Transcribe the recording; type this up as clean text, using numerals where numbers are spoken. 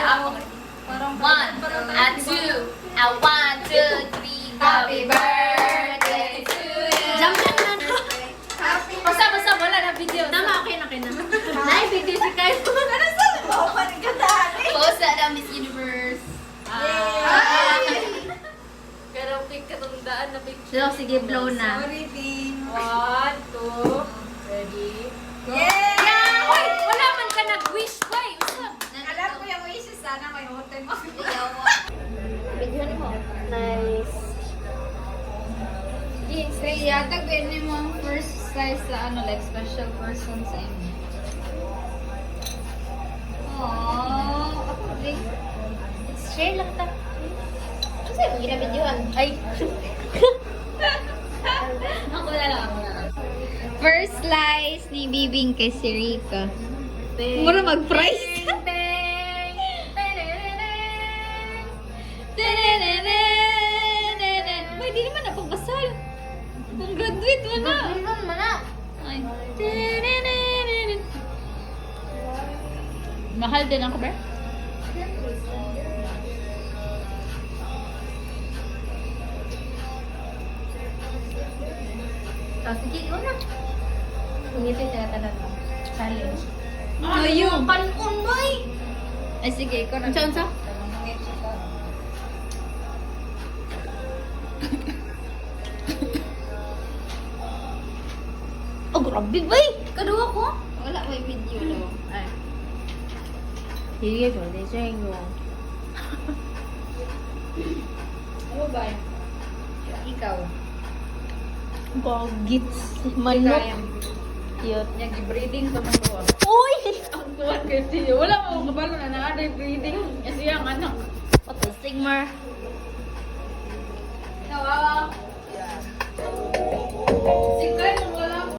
ako. One, two, happy birthday to you. Jump lang na. Basta, wala na video. Tama, okay na. Nay, video si Kai. Ano sa mo? Panigandaan eh. Post na Miss Universe. Pero pick katundaan na picture. So, sige, blow na. Sorry, Dean. 1, 2, ready? Yay! Hoy, wala man ka nag-wish, boy. Usap. Alam ko yung wishes sana may hotel mo. Video mo. Nice. Say, yatag yun mo ang first size sa like special person sa inyo. Aww. Ako rin. Share lang ta. Ano sa'yo? Hindi na videoan. Ay. Ako na lang. First slice ni Bibing kay si Rika. Mura mag-price. May di naman napagpasal. Kung graduate mo na. Ano mo na? Ay. Mahal din ako, ba? Oh, sige, ikaw na. Ngipin na tanan mo. Challenge. Ayun. Kanon, boy! Ay, sige, ikaw na. Unsa? Oh, grabe, boy! Kaduha ko? Wala, may video daw. Ay. Sige, pwede sa inyo. Ano ba? Ikaw. Bagits. Manok. Cute. Yung breeding sa mga buwan. Uy! Ang tuwan kasi wala mo kabalo na na-breeding. Kasi yung anak. What the stigma?